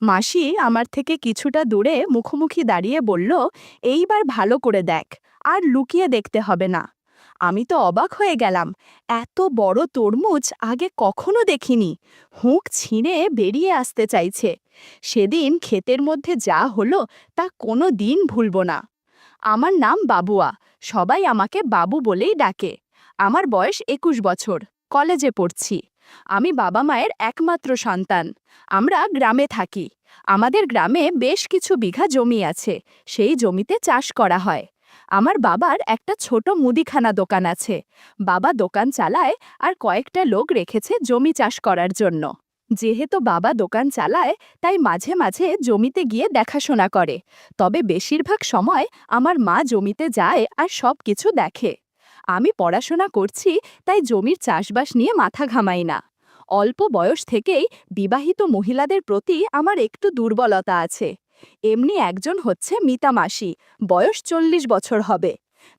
মাসি আমার থেকে কিছুটা দূরে মুখোমুখি দাঁড়িয়ে বলল, এইবার ভালো করে দেখ, আর লুকিয়ে দেখতে হবে না। আমি তো অবাক হয়ে গেলাম। এত বড় তরমুজ আগে কখনো দেখিনি। হুঁক ছিঁড়ে বেরিয়ে আসতে চাইছে। সেদিন ক্ষেতের মধ্যে যা হলো তা কোনো দিন ভুলব না। আমার নাম বাবুয়া। সবাই আমাকে বাবু বলেই ডাকে। আমার বয়স ২১ বছর। কলেজে পড়ছি। আমি বাবা মায়ের একমাত্র সন্তান। আমরা গ্রামে থাকি। আমাদের গ্রামে বেশ কিছু বিঘা জমি আছে। সেই জমিতে চাষ করা হয়। আমার বাবার একটা ছোট মুদিখানা দোকান আছে। বাবা দোকান চালায় আর কয়েকটা লোক রেখেছে জমি চাষ করার জন্য। যেহেতু বাবা দোকান চালায়, তাই মাঝে মাঝে জমিতে গিয়ে দেখাশোনা করে। তবে বেশিরভাগ সময় আমার মা জমিতে যায় আর সব কিছু দেখে। আমি পড়াশোনা করছি, তাই জমির চাষবাস নিয়ে মাথা ঘামাই না। অল্প বয়স থেকেই বিবাহিত মহিলাদের প্রতি আমার একটু দুর্বলতা আছে। এমনি একজন হচ্ছে মিতা মাসি, বয়স ৪০ বছর হবে।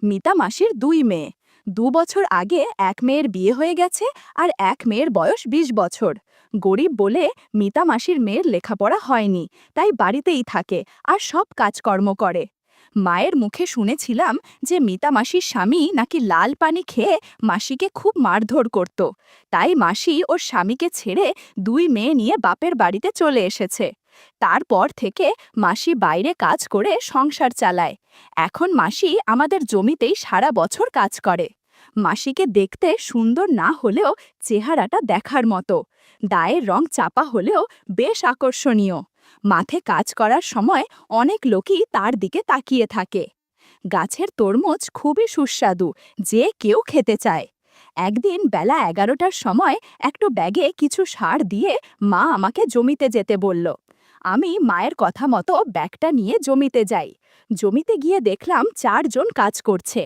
মিতা মাসির ২ মেয়ে। ২ বছর আগে এক মেয়ের বিয়ে হয়ে গেছে, আর এক মেয়ের বয়স ২০ বছর। গরিব বলে মিতা মাসির মেয়ের লেখাপড়া হয়নি, তাই বাড়িতেই থাকে আর সব কাজকর্ম করে। মায়ের মুখে শুনেছিলাম যে মিতা মাসির স্বামী নাকি লাল পানি খেয়ে মাসিকে খুব মারধর করত। তাই মাসি ওর স্বামীকে ছেড়ে ২ মেয়ে নিয়ে বাপের বাড়িতে চলে এসেছে। তারপর থেকে মাসি বাইরে কাজ করে সংসার চালায়। এখন মাসি আমাদের জমিতেই সারা বছর কাজ করে। মাসিকে দেখতে সুন্দর না হলেও চেহারাটা দেখার মতো। দায়ের রং চাপা হলেও বেশ আকর্ষণীয়। মাঠে কাজ করার সময় অনেক লোকই তার দিকে তাকিয়ে থাকে। গাছের তরমুজ খুবই সুস্বাদু, যে কেউ খেতে চায়। একদিন বেলা ১১টার সময় একটা ব্যাগে কিছু সার দিয়ে মা আমাকে জমিতে যেতে বলল। আমি মায়ের কথা মতো ব্যাগটা নিয়ে জমিতে যাই। জমিতে গিয়ে দেখলাম ৪ জন কাজ করছে।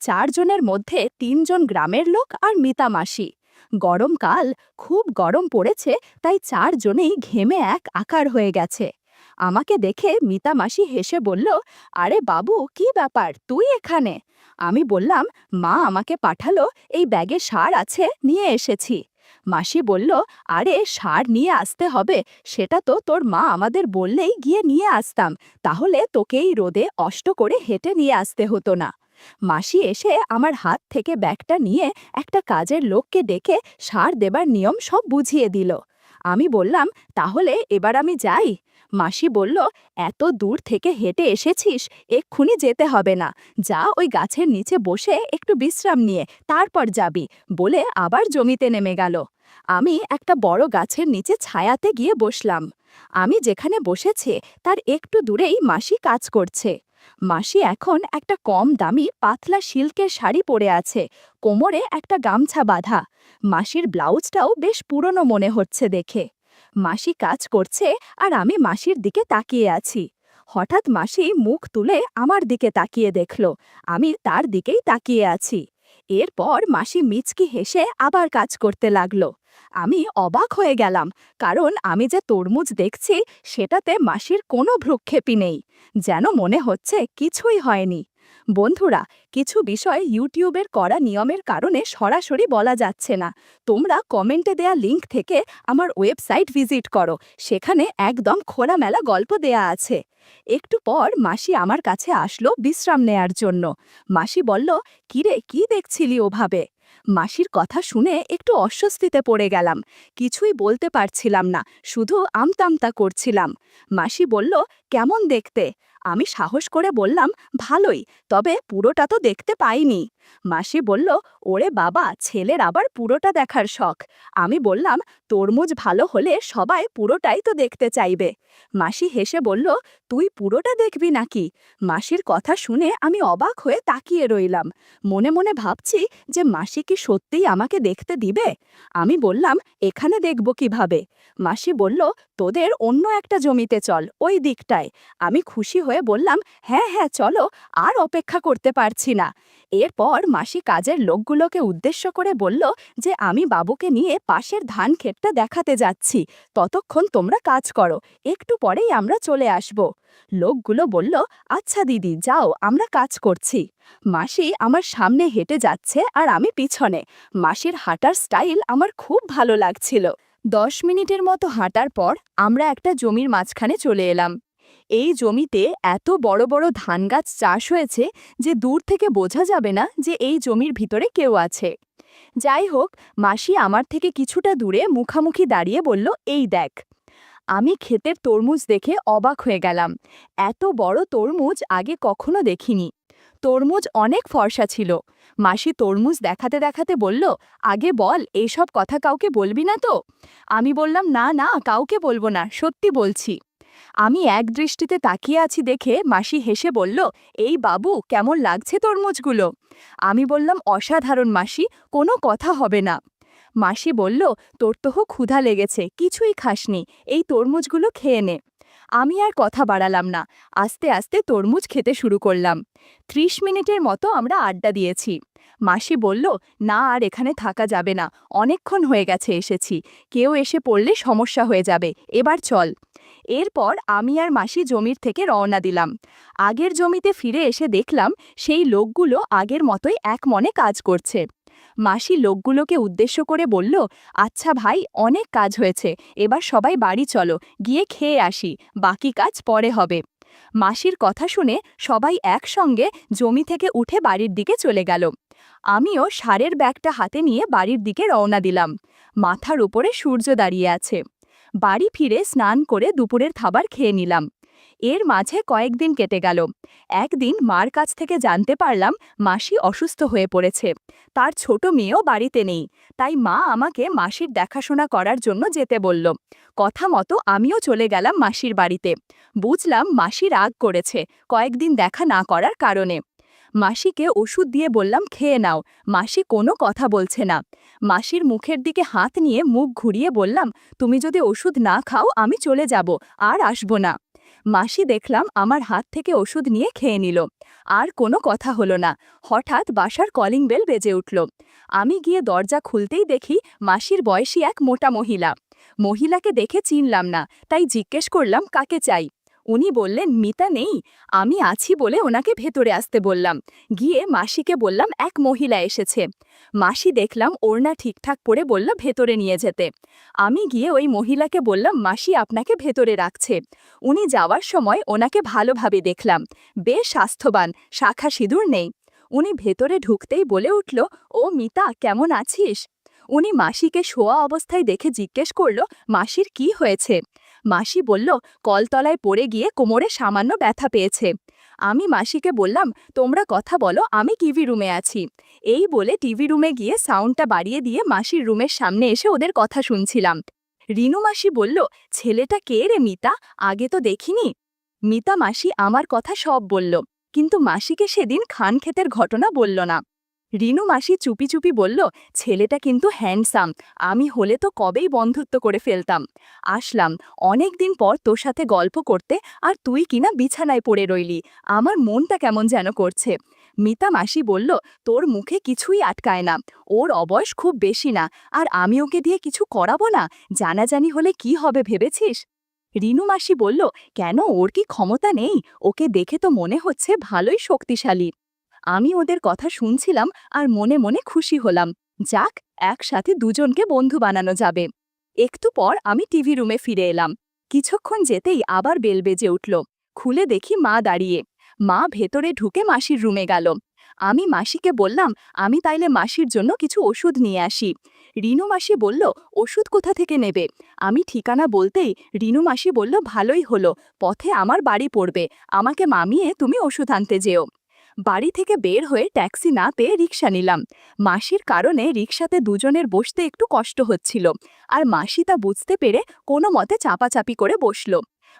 ৪ জনের মধ্যে ৩ জন গ্রামের লোক আর মিতা মাসি। গরমকাল, খুব গরম পড়েছে, তাই ৪ জনেই ঘেমে এক আকার হয়ে গেছে। আমাকে দেখে মিতা মাসি হেসে বলল, আরে বাবু, কি ব্যাপার, তুই এখানে? আমি বললাম, মা আমাকে পাঠালো, এই ব্যাগে সার আছে, নিয়ে এসেছি। মাসি বলল, আরে সার নিয়ে আসতে হবে, সেটা তো তোর মা আমাদের বললেই গিয়ে নিয়ে আসতাম, তাহলে তোকে এই রোদে কষ্ট করে হেঁটে নিয়ে আসতে হতো না। মাসি এসে আমার হাত থেকে ব্যাগটা নিয়ে একটা কাজের লোককে ডেকে সার দেবার নিয়ম সব বুঝিয়ে দিল। আমি বললাম, তাহলে এবার আমি যাই? মাসি বলল, এত দূর থেকে হেঁটে এসেছিস, এক্ষুনি যেতে হবে না। যা ওই গাছের নিচে বসে একটু বিশ্রাম নিয়ে তারপর যাবি, বলে আবার জমিতে নেমে গেল। আমি একটা বড় গাছের নিচে ছায়াতে গিয়ে বসলাম। আমি যেখানে বসেছি তার একটু দূরেই মাসি কাজ করছে। মাসি এখন একটা কম দামি পাতলা সিল্কের শাড়ি পরে আছে, কোমরে একটা গামছা বাঁধা। মাসির ব্লাউজটাও বেশ পুরনো মনে হচ্ছে দেখে। মাসি কাজ করছে আর আমি মাসির দিকে তাকিয়ে আছি। হঠাৎ মাসি মুখ তুলে আমার দিকে তাকিয়ে দেখল। আমি তার দিকেই তাকিয়ে আছি। এরপর মাসি মিচকি হেসে আবার কাজ করতে লাগলো। আমি অবাক হয়ে গেলাম, কারণ আমি যে তরমুজ দেখছি সেটাতে মাসির কোনো ভ্রুক্ষেপই নেই। যেন মনে হচ্ছে কিছুই হয়নি। বন্ধুরা, কিছু বিষয় ইউটিউবের করা নিয়মের কারণে সরাসরি বলা যাচ্ছে না। তোমরা কমেন্টে দেয়া লিংক থেকে আমার ওয়েবসাইট ভিজিট করো, সেখানে একদম খোলামেলা গল্প দেয়া আছে। একটু পর মাসি আমার কাছে আসলো বিশ্রাম নেয়ার জন্য। মাসি বলল, কিরে, কি দেখছিলি ওভাবে? মাসির কথা শুনে একটু অস্বস্তিতে পড়ে গেলাম। কিছুই বলতে পারছিলাম না, শুধু আমতামতা করছিলাম। মাসি বলল, কেমন দেখতে? আমি সাহস করে বললাম, ভালোই, তবে পুরোটা তো দেখতে পাইনি। মাসি বলল, ওরে বাবা, ছেলের আবার পুরোটা দেখার শখ। আমি বললাম, তরমুজ ভালো হলে সবাই পুরোটাই তো দেখতে চাইবে। মাসি হেসে বলল, তুই পুরোটা দেখবি নাকি? মাসির কথা শুনে আমি অবাক হয়ে তাকিয়ে রইলাম। মনে মনে ভাবছি যে মাসি কি সত্যিই আমাকে দেখতে দিবে? আমি বললাম, এখানে দেখব কিভাবে? মাসি বলল, তোদের অন্য একটা জমিতে চল, ওই দিকটায়। আমি খুশি হয়ে বললাম, হ্যাঁ হ্যাঁ চলো, আর অপেক্ষা করতে পারছি না। এরপর মাসি কাজের লোকগুলোকে উদ্দেশ্য করে বলল যে আমি বাবুকে নিয়ে পাশের ধান ক্ষেতটা দেখাতে যাচ্ছি, ততক্ষণ তোমরা কাজ করো, একটু পরেই আমরা চলে আসব। লোকগুলো বলল, আচ্ছা দিদি, যাও, আমরা কাজ করছি। মাসি আমার সামনে হেঁটে যাচ্ছে আর আমি পিছনে। মাসির হাঁটার স্টাইল আমার খুব ভালো লাগছিল। 10 মিনিটের মতো হাঁটার পর আমরা একটা জমির মাঝখানে চলে এলাম। এই জমিতে এত বড় বড় ধান গাছ চাষ হয়েছে যে দূর থেকে বোঝা যাবে না যে এই জমির ভিতরে কেউ আছে। যাই হোক, মাসি আমার থেকে কিছুটা দূরে মুখামুখি দাঁড়িয়ে বলল, এই দেখ। আমি ক্ষেতের তরমুজ দেখে অবাক হয়ে গেলাম। এত বড় তরমুজ আগে কখনো দেখিনি। তরমুজ অনেক ফর্সা ছিল। মাসি তরমুজ দেখাতে দেখাতে বলল, আগে বল, এইসব কথা কাউকে বলবি না তো? আমি বললাম, না না, কাউকে বলবো না, সত্যি বলছি। আমি এক দৃষ্টিতে তাকিয়ে আছি দেখে মাসি হেসে বলল, এই বাবু, কেমন লাগছে তরমুজগুলো? আমি বললাম, অসাধারণ মাসি, কোনো কথা হবে না। মাসি বলল, তোর তো ক্ষুধা লেগেছে, কিছুই খাসনি, এই তরমুজগুলো খেয়ে নে। আমি আর কথা বাড়ালাম না, আস্তে আস্তে তরমুজ খেতে শুরু করলাম। 30 মিনিটের মতো আমরা আড্ডা দিয়েছি। মাসি বলল, না আর এখানে থাকা যাবে না, অনেকক্ষণ হয়ে গেছে এসেছি, কেউ এসে পড়লে সমস্যা হয়ে যাবে, এবার চল। এরপর আমি আর মাসি জমির থেকে রওনা দিলাম। আগের জমিতে ফিরে এসে দেখলাম সেই লোকগুলো আগের মতোই এক মনে কাজ করছে। মাসি লোকগুলোকে উদ্দেশ্য করে বলল, আচ্ছা ভাই, অনেক কাজ হয়েছে, এবার সবাই বাড়ি চলো, গিয়ে খেয়ে আসি, বাকি কাজ পরে হবে। মাসির কথা শুনে সবাই একসঙ্গে জমি থেকে উঠে বাড়ির দিকে চলে গেল। আমিও সারের ব্যাগটা হাতে নিয়ে বাড়ির দিকে রওনা দিলাম। মাথার উপরে সূর্য দাঁড়িয়ে আছে। বাড়ি ফিরে স্নান করে দুপুরের খাবার খেয়ে নিলাম। এর মাঝে কয়েকদিন কেটে গেল। একদিন মার কাছ থেকে জানতে পারলাম মাসি অসুস্থ হয়ে পড়েছে। তার ছোট মেয়েও বাড়িতে নেই, তাই মা আমাকে মাসির দেখাশোনা করার জন্য যেতে বলল। কথা মতো আমিও চলে গেলাম মাসির বাড়িতে। বুঝলাম মাসি রাগ করেছে কয়েকদিন দেখা না করার কারণে। মাসিকে ওষুধ দিয়ে বললাম, খেয়ে নাও। মাসি কোনো কথা বলছে না। মাসির মুখের দিকে হাত নিয়ে মুখ ঘুরিয়ে বললাম, তুমি যদি ওষুধ না খাও আমি চলে যাব, আর আসব না। মাসি দেখলাম আমার হাত থেকে ওষুধ নিয়ে খেয়ে নিল। আর কোনো কথা হলো না। হঠাৎ বাসার কলিং বেল বেজে উঠল। আমি গিয়ে দরজা খুলতেই দেখি মাসির বয়সী এক মোটা মহিলা। মহিলাকে দেখে চিনলাম না, তাই জিজ্ঞেস করলাম, কাকে চাই? উনি বললেন, মিতা নেই? আমি আছি বলে ওনাকে ভেতরে আসতে বললাম। গিয়ে মাসিকে বললাম, এক মহিলা এসেছে। মাসি দেখলাম ওড়না ঠিকঠাক পরে বলল ভেতরে নিয়ে যেতে। আমি গিয়ে ওই মহিলাকে বললাম, মাসি আপনাকে ভেতরে রাখছে। উনি যাওয়ার সময় ওনাকে ভালোভাবে দেখলাম, বেশ স্বাস্থ্যবান, শাখা সিঁদুর নেই। উনি ভেতরে ঢুকতেই বলে উঠল, ও মিতা, কেমন আছিস? উনি মাসিকে শোয়া অবস্থায় দেখে জিজ্ঞেস করল, মাসির কি হয়েছে? মাসি বলল, কলতলায় পড়ে গিয়ে কোমরে সামান্য ব্যথা পেয়েছে। আমি মাসিকে বললাম, তোমরা কথা বলো, আমি টিভি রুমে আছি। এই বলে টিভি রুমে গিয়ে সাউন্ডটা বাড়িয়ে দিয়ে মাসির রুমের সামনে এসে ওদের কথা শুনছিলাম। রিনু মাসি বলল, ছেলেটা কে রে মিতা, আগে তো দেখিনি। মিতা মাসি আমার কথা সব বলল, কিন্তু মাসিকে সেদিন খান ক্ষেতের ঘটনা বলল না। রিনু মাসি চুপি চুপি বলল, ছেলেটা কিন্তু হ্যান্ডসাম, আমি হলে তো কবেই বন্ধুত্ব করে ফেলতাম। আসলাম অনেক দিন পর তোর সাথে গল্প করতে, আর তুই কিনা বিছানায় পড়ে রইলি, আমার মনটা কেমন যেন করছে। মিতা মাসি বলল, তোর মুখে কিছুই আটকায় না, ওর অবয়স খুব বেশি না, আর আমি ওকে দিয়ে কিছু করাবো না, জানাজানি হলে কি হবে ভেবেছিস? রিনু মাসি বলল, কেন, ওর কি ক্ষমতা নেই? ওকে দেখে তো মনে হচ্ছে ভালোই শক্তিশালী। আমি ওদের কথা শুনছিলাম আর মনে মনে খুশি হলাম। যাক, একসাথে দুজনকে বন্ধু বানানো যাবে। একটু পর আমি টিভি রুমে ফিরে এলাম। কিছুক্ষণ যেতেই আবার বেল বেজে উঠল। খুলে দেখি মা দাঁড়িয়ে। মা ভেতরে ঢুকে মাসির রুমে গেল। আমি মাসিকে বললাম, আমি তাইলে মাসির জন্য কিছু ওষুধ নিয়ে আসি। রিনু মাসি বলল, ওষুধ কোথা থেকে নেবে? আমি ঠিকানা বলতেই রিনু মাসি বলল, ভালোই হলো, পথে আমার বাড়ি পড়বে, আমাকে মামিয়ে তুমি ওষুধ আনতে যেও। বাড়ি থেকে বের হয়ে ট্যাক্সি না পেয়ে রিকশা নিলাম। মাসির কারণে রিকশাতে দুজনের বসতে একটু কষ্ট হচ্ছিল, আর মাসি তা বুঝতে পেরে কোনো মতে চাপাচাপি করে বসল।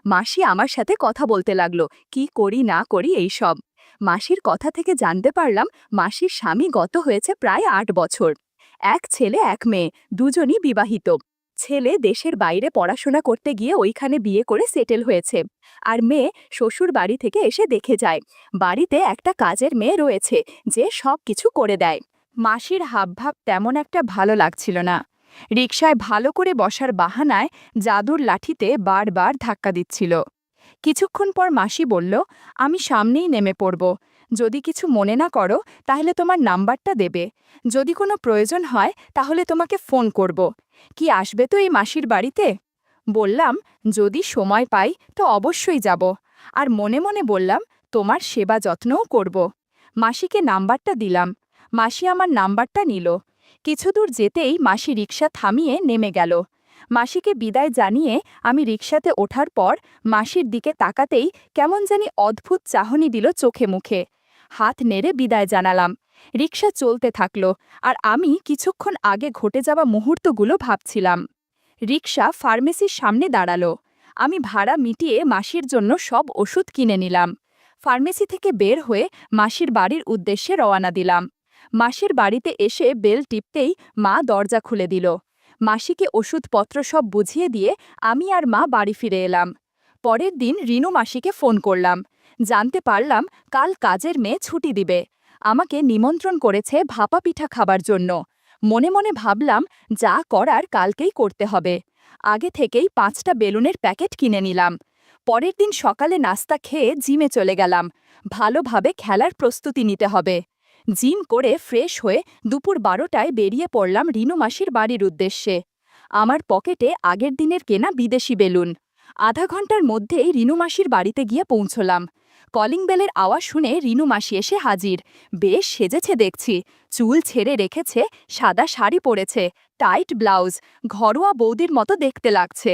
মাসি আমার সাথে কথা বলতে লাগলো, কি করি না করি এইসব। মাসির কথা থেকে জানতে পারলাম মাসির স্বামী গত হয়েছে প্রায় 8 বছর। এক ছেলে এক মেয়ে, দুজনই বিবাহিত। ছেলে দেশের বাইরে পড়াশোনা করতে গিয়ে ওইখানে বিয়ে করে সেটেল হয়েছে, আর মেয়ে শ্বশুর বাড়ি থেকে এসে দেখে যায় বাড়িতে একটা কাজের মেয়ে রয়েছে যে সব কিছু করে দেয়। মাসির হাবভাব তেমন একটা ভালো লাগছিল না। রিকশায় ভালো করে বসার বাহানায় জাদুর লাঠিতে বারবার ধাক্কা দিচ্ছিল। কিছুক্ষণ পর মাসি বলল, আমি সামনেই নেমে পড়ব, যদি কিছু মনে না করো তাহলে তোমার নাম্বারটা দেবে, যদি কোনো প্রয়োজন হয় তাহলে তোমাকে ফোন করব। কি আসবে তো এই মাসির বাড়িতে? বললাম, যদি সময় পাই তো অবশ্যই যাব। আর মনে মনে বললাম, তোমার সেবা যত্নও করব। মাসিকে নাম্বারটা দিলাম। মাসি আমার নাম্বারটা নিল। কিছু দূর যেতেই মাসি রিকশা থামিয়ে নেমে গেল। মাসিকে বিদায় জানিয়ে আমি রিকশাতে ওঠার পর মাসির দিকে তাকাতেই কেমন জানি অদ্ভুত চাহনি দিল চোখে মুখে। হাত নেড়ে বিদায় জানালাম। রিকশা চলতে থাকলো, আর আমি কিছুক্ষণ আগে ঘটে যাওয়া মুহূর্তগুলো ভাবছিলাম। রিকশা ফার্মেসির সামনে দাঁড়ালো। আমি ভাড়া মিটিয়ে মাসির জন্য সব ওষুধ কিনে নিলাম। ফার্মেসি থেকে বের হয়ে মাসির বাড়ির উদ্দেশ্যে রওনা দিলাম। মাসির বাড়িতে এসে বেল টিপতেই মা দরজা খুলে দিল। মাসিকে ওষুধপত্র সব বুঝিয়ে দিয়ে আমি আর মা বাড়ি ফিরে এলাম। পরের দিন রিনু মাসিকে ফোন করলাম। জানতে পারলাম কাল কাজের মেয়ে ছুটি দিবে। আমাকে নিমন্ত্রণ করেছে ভাপা পিঠা খাবার জন্য। মনে মনে ভাবলাম, যা করার কালকেই করতে হবে। আগে থেকেই 5টা বেলুনের প্যাকেট কিনে নিলাম। পরের দিন সকালে নাস্তা খেয়ে জিমে চলে গেলাম। ভালোভাবে খেলার প্রস্তুতি নিতে হবে। জিম করে ফ্রেশ হয়ে দুপুর 12টায় বেরিয়ে পড়লাম রিনু মাসির বাড়ির উদ্দেশ্যে। আমার পকেটে আগের দিনের কেনা বিদেশি বেলুন। আধা ঘন্টার মধ্যেই রিনু মাসির বাড়িতে গিয়ে পৌঁছলাম। কলিং বেলের আওয়াজ শুনে রিনু মাসি এসে হাজির। বেশ সেজেছে দেখছি। চুল ছেড়ে রেখেছে, সাদা শাড়ি পরেছে, টাইট ব্লাউজ, ঘরোয়া বৌদির মতো দেখতে লাগছে।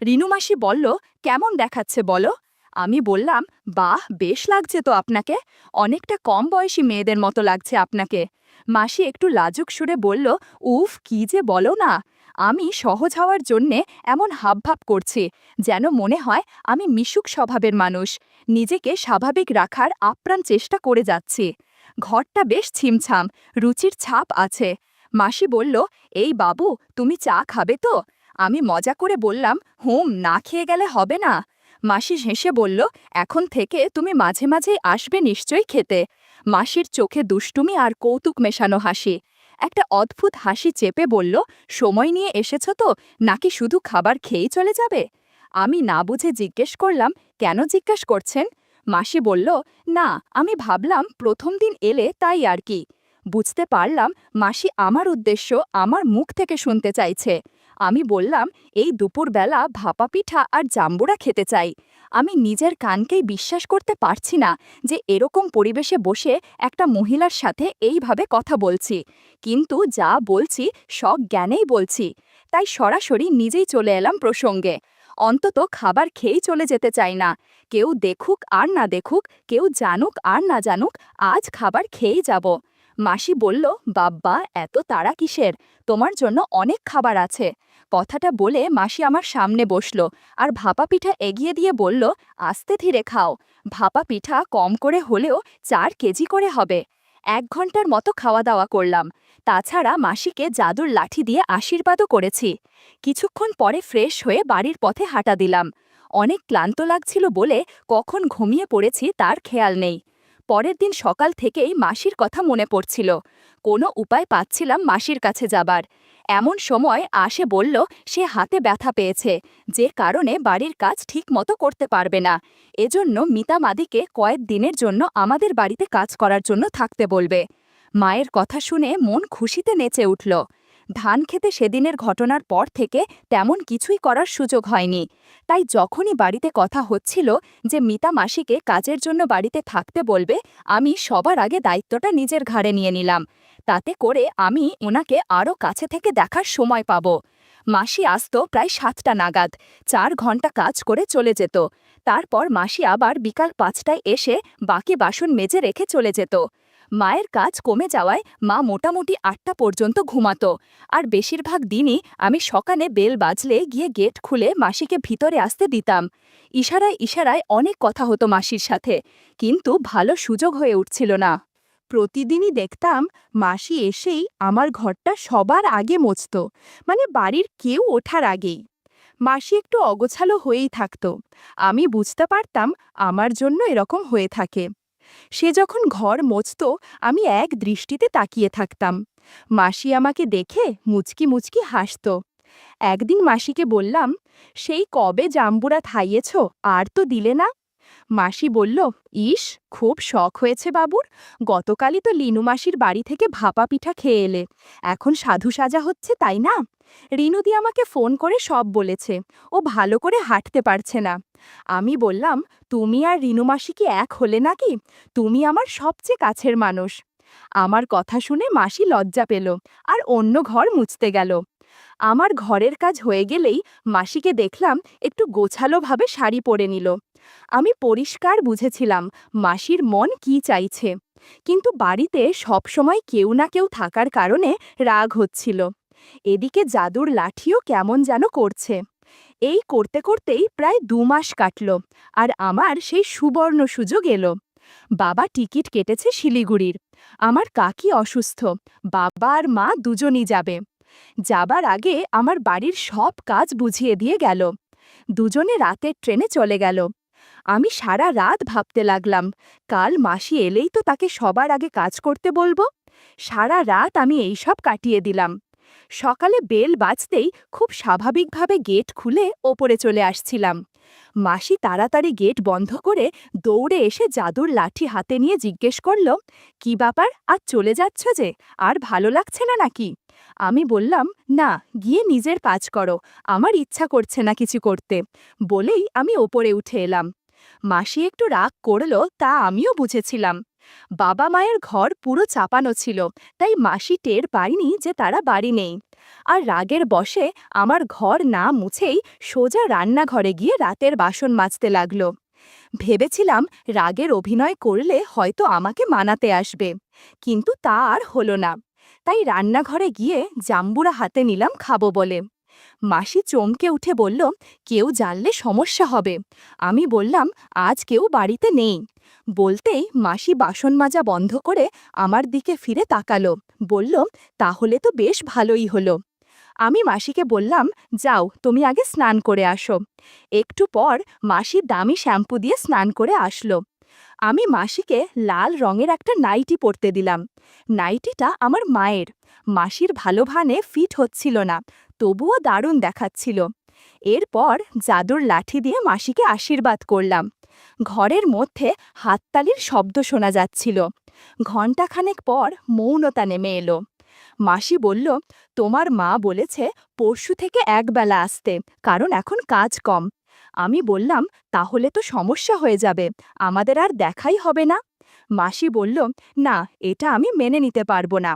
রিনু মাসি বলল, কেমন দেখাচ্ছে বলো? আমি বললাম, বাহ, বেশ লাগছে তো আপনাকে। অনেকটা কম বয়সী মেয়েদের মতো লাগছে আপনাকে। মাসি একটু লাজুক সুরে বলল, উফ, কি যে বলো না। আমি সহজ হওয়ার জন্যে এমন হাবভাব করছি, যেন মনে হয় আমি মিশুক স্বভাবের মানুষ। নিজেকে স্বাভাবিক রাখার আপ্রাণ চেষ্টা করে যাচ্ছি। ঘরটা বেশ ছিমছাম, রুচির ছাপ আছে। মাসি বলল, এই বাবু, তুমি চা খাবে তো? আমি মজা করে বললাম, না খেয়ে গেলে হবে না। মাসি হেসে বলল, এখন থেকে তুমি মাঝে মাঝেই আসবে নিশ্চয়ই খেতে। মাসির চোখে দুষ্টুমি আর কৌতুক মেশানো হাসি। একটা অদ্ভুত হাসি চেপে বলল, সময় নিয়ে এসেছ তো, নাকি শুধু খাবার খেয়েই চলে যাবে? আমি না বুঝে জিজ্ঞেস করলাম, কেন জিজ্ঞেস করছেন? মাসি বলল, না, আমি ভাবলাম প্রথম দিন এলে তাই আর কি। বুঝতে পারলাম মাসি আমার উদ্দেশ্য আমার মুখ থেকে শুনতে চাইছে। আমি বললাম, এই দুপুরবেলা ভাপা পিঠা আর জাম্বুরা খেতে চাই। আমি নিজের কানকেই বিশ্বাস করতে পারছি না যে এরকম পরিবেশে বসে একটা মহিলার সাথে এইভাবে কথা বলছি। কিন্তু যা বলছি জ্ঞানেই বলছি। তাই সরাসরি নিজেই চলে এলাম প্রসঙ্গে। অন্তত খাবার খেয়েই চলে যেতে চাই না। কেউ দেখুক আর না দেখুক, কেউ জানুক আর না জানুক, আজ খাবার খেয়েই যাব। মাসি বলল, বাব্বা, এত তাড়া কিসের? তোমার জন্য অনেক খাবার আছে। কথাটা বলে মাসি আমার সামনে বসল আর ভাপা পিঠা এগিয়ে দিয়ে বলল, আস্তে ধীরে খাও। ভাপা পিঠা কম করে হলেও 4 কেজি করে হবে। 1 ঘন্টার মতো খাওয়া দাওয়া করলাম। তাছাড়া মাসিকে জাদুর লাঠি দিয়ে আশীর্বাদও করেছি। কিছুক্ষণ পরে ফ্রেশ হয়ে বাড়ির পথে হাঁটা দিলাম। অনেক ক্লান্ত লাগছিল বলে কখন ঘুমিয়ে পড়েছি তার খেয়াল নেই। পরের দিন সকাল থেকেই মাসির কথা মনে পড়ছিল। কোনো উপায় পাচ্ছিলাম মাসির কাছে যাবার। এমন সময় আসে বলল, সে হাতে ব্যথা পেয়েছে, যে কারণে বাড়ির কাজ ঠিক মতো করতে পারবে না। এজন্য মিতা মাদিকে কয়েক দিনের জন্য আমাদের বাড়িতে কাজ করার জন্য থাকতে বলবে। মায়ের কথা শুনে মন খুশিতে নেচে উঠল। ধান খেতে সেদিনের ঘটনার পর থেকে তেমন কিছুই করার সুযোগ হয়নি। তাই যখনই বাড়িতে কথা হচ্ছিল যে মিতা মাসিকে কাজের জন্য বাড়িতে থাকতে বলবে, আমি সবার আগে দায়িত্বটা নিজের ঘাড়ে নিয়ে নিলাম। তাতে করে আমি ওনাকে আরও কাছে থেকে দেখার সময় পাব। মাসি আসত প্রায় 7টা নাগাদ। 4 ঘন্টা কাজ করে চলে যেত। তারপর মাসি আবার বিকাল 5টায় এসে বাকি বাসন মেজে রেখে চলে যেত। মায়ের কাজ কমে যাওয়ায় মা মোটামুটি 8টা পর্যন্ত ঘুমাতো। আর বেশিরভাগ দিনই আমি সকালে বেল বাজলে গিয়ে গেট খুলে মাসিকে ভিতরে আসতে দিতাম। ইশারায় ইশারায় অনেক কথা হতো মাসির সাথে, কিন্তু ভালো সুযোগ হয়ে উঠছিল না। প্রতিদিনই দেখতাম মাসি এসেই আমার ঘরটা সবার আগে মুছত, মানে বাড়ির কেউ ওঠার আগেই। মাসি একটু অগোছালো হয়েই থাকত। আমি বুঝতে পারতাম আমার জন্য এরকম হয়ে থাকে। সে যখন ঘর মুছত, আমি এক দৃষ্টিতে তাকিয়ে থাকতাম। মাসি আমাকে দেখে মুচকি মুচকি হাসত। একদিন মাসিকে বললাম, সেই কবে জাম্বুরা খাইয়েছ, আর তো দিলে না। মাসি বলল, ইস, খুব শখ হয়েছে বাবুর। গতকালই তো লিনু মাসির বাড়ি থেকে ভাপা পিঠা খেয়ে এলে, এখন সাধু সাজা হচ্ছে, তাই না? রিনুদি আমাকে ফোন করে সব বলেছে। ও ভালো করে হাঁটতে পারছে না। আমি বললাম, তুমি আর রিনু মাসি কি এক হলে নাকি? তুমি আমার সবচেয়ে কাছের মানুষ। আমার কথা শুনে মাসি লজ্জা পেল আর অন্য ঘর মুছতে গেল। আমার ঘরের কাজ হয়ে গেলেই মাসিকে দেখলাম একটু গোছালোভাবে শাড়ি পরে নিল। আমি পরিষ্কার বুঝেছিলাম মাসির মন কি চাইছে, কিন্তু বাড়িতে সবসময় কেউ না কেউ থাকার কারণে রাগ হচ্ছিল। এদিকে জাদুর লাঠিও কেমন যেন করছে। এই করতে করতেই প্রায় 2 মাস কাটল, আর আমার সেই সুবর্ণ সুযোগ এলো। বাবা টিকিট কেটেছে শিলিগুড়ির। আমার কাকি অসুস্থ, বাবা আর মা দুজনই যাবে। যাবার আগে আমার বাড়ির সব কাজ বুঝিয়ে দিয়ে গেল। দুজনে রাতের ট্রেনে চলে গেল। আমি সারা রাত ভাবতে লাগলাম, কাল মাসি এলেই তো তাকে সবার আগে কাজ করতে বলবো। সারা রাত আমি এইসব কাটিয়ে দিলাম। সকালে বেল বাজতেই খুব স্বাভাবিকভাবে গেট খুলে ওপরে চলে আসছিলাম। মাসি তাড়াতাড়ি গেট বন্ধ করে দৌড়ে এসে জাদুর লাঠি হাতে নিয়ে জিজ্ঞেস করল, কি ব্যাপার, আজ চলে যাচ্ছ যে? আর ভালো লাগছে না নাকি? আমি বললাম, না, গিয়ে নিজের কাজ করো, আমার ইচ্ছা করছে না কিছু করতে। বলেই আমি ওপরে উঠে এলাম। মাসি একটু রাগ করল, তা আমিও বুঝেছিলাম। বাবা মায়ের ঘর পুরো চাপানো ছিল, তাই মাসি টের পায়নি যে তারা বাড়ি নেই। আর রাগের বশে আমার ঘর না মুছেই সোজা রান্নাঘরে গিয়ে রাতের বাসন মাজতে লাগলো। ভেবেছিলাম রাগের অভিনয় করলে হয়তো আমাকে মানাতে আসবে, কিন্তু তা আর হলো না। তাই রান্নাঘরে গিয়ে জাম্বুরা হাতে নিলাম খাবো বলে। মাসি চমকে উঠে বলল, কেউ জানলে সমস্যা হবে। আমি বললাম, আজ কেউ বাড়িতে নেই। বলতেই মাসি বাসন মাজা বন্ধ করে আমার দিকে ফিরে তাকালো, বলল, তাহলে তো বেশ ভালোই হলো। আমি মাসিকে বললাম, যাও, তুমি আগে স্নান করে আসো। একটু পর মাসি দামি শ্যাম্পু দিয়ে স্নান করে আসলো। আমি মাসিকে লাল রঙের একটা নাইটি পরতে দিলাম। নাইটিটা আমার মায়ের। মাসির ভালো ভানে ফিট হচ্ছিল না, তবুও দারুণ দেখাচ্ছিল। এরপর জাদুর লাঠি দিয়ে মাসিকে আশীর্বাদ করলাম। ঘরের মধ্যে হাততালির শব্দ শোনা যাচ্ছিল। ঘণ্টাখানেক পর মৌনতা নেমে এলো। মাসি বলল, তোমার মা বলেছে পরশু থেকে একবেলা আসতে, কারণ এখন কাজ কম। আমি বললাম, তাহলে তো সমস্যা হয়ে যাবে, আমাদের আর দেখাই হবে না। মাসি বলল, না, এটা আমি মেনে নিতে পারবো না।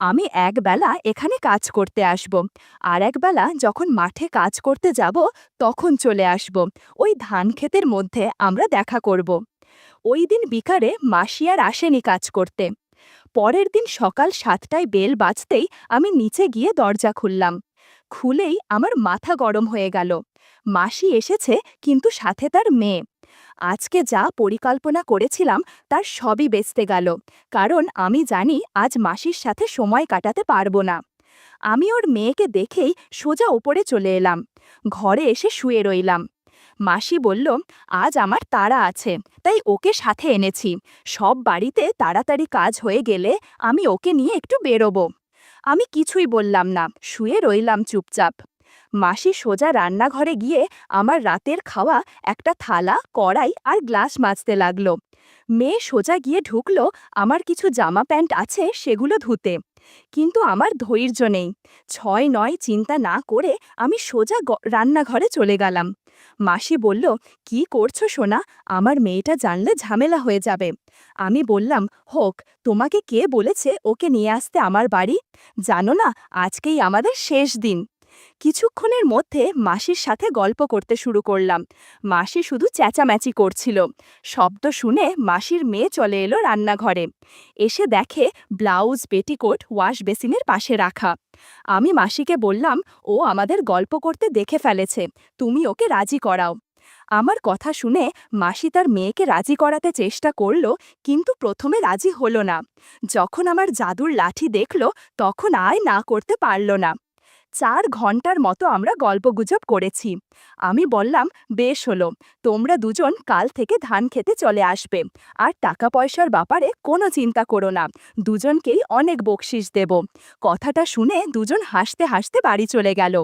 আমি একবেলা এখানে কাজ করতে আসব, আর একবেলা যখন মাঠে কাজ করতে যাব তখন চলে আসব। ওই ধান ক্ষেতের মধ্যে আমরা দেখা করব। ওই দিন বিকারে মাসি আর আসেনি কাজ করতে। পরের দিন সকাল 7টায় বেল বাজতেই আমি নিচে গিয়ে দরজা খুললাম। খুলেই আমার মাথা গরম হয়ে গেল। মাসি এসেছে, কিন্তু সাথে তার মেয়ে। আজকে যা পরিকল্পনা করেছিলাম তার সবই বেচতে গেল, কারণ আমি জানি আজ মাসির সাথে সময় কাটাতে পারবো না। আমি ওর মেয়েকে দেখেই সোজা ওপরে চলে এলাম। ঘরে এসে শুয়ে রইলাম। মাসি বলল, আজ আমার তাড়া আছে, তাই ওকে সাথে এনেছি। সব বাড়িতে তাড়াতাড়ি কাজ হয়ে গেলে আমি ওকে নিয়ে একটু বেরোবো। আমি কিছুই বললাম না, শুয়ে রইলাম চুপচাপ। মাসি সোজা রান্নাঘরে গিয়ে আমার রাতের খাওয়া একটা থালা, কড়াই আর গ্লাস মাজতে লাগলো। মেয়ে সোজা গিয়ে ঢুকলো আমার কিছু জামা প্যান্ট আছে সেগুলো ধুতে। কিন্তু আমার ধৈর্য নেই। 6-9 চিন্তা না করে আমি সোজা রান্নাঘরে চলে গেলাম। মাসি বলল, কি করছো সোনা? আমার মেয়েটা জানলে ঝামেলা হয়ে যাবে। আমি বললাম, হোক, তোমাকে কে বলেছে ওকে নিয়ে আসতে আমার বাড়ি? জানো না, আজকেই আমাদের শেষ দিন। কিছুক্ষণের মধ্যে মাসির সাথে গল্প করতে শুরু করলাম। মাসি শুধু চেঁচামেচি করছিল। শব্দ শুনে মাসির মেয়ে চলে এলো রান্নাঘরে। এসে দেখে ব্লাউজ, পেটিকোট ওয়াশ বেসিনের পাশে রাখা। আমি মাসিকে বললাম, ও আমাদের গল্প করতে দেখে ফেলেছে, তুমি ওকে রাজি করাও। আমার কথা শুনে মাসি তার মেয়েকে রাজি করাতে চেষ্টা করল, কিন্তু প্রথমে রাজি হলো না। যখন আমার জাদুর লাঠি দেখল, তখন আর না করতে পারল না। 4 ঘন্টার মতো আমরা গল্পগুজব করেছি। আমি বললাম, বেশ হলো, তোমরা দুজন কাল থেকে ধান খেতে চলে আসবে, আর টাকা পয়সার ব্যাপারে কোনো চিন্তা করো না, দুজনকেই অনেক বকশিস দেব। কথাটা শুনে দুজন হাসতে হাসতে বাড়ি চলে গেল।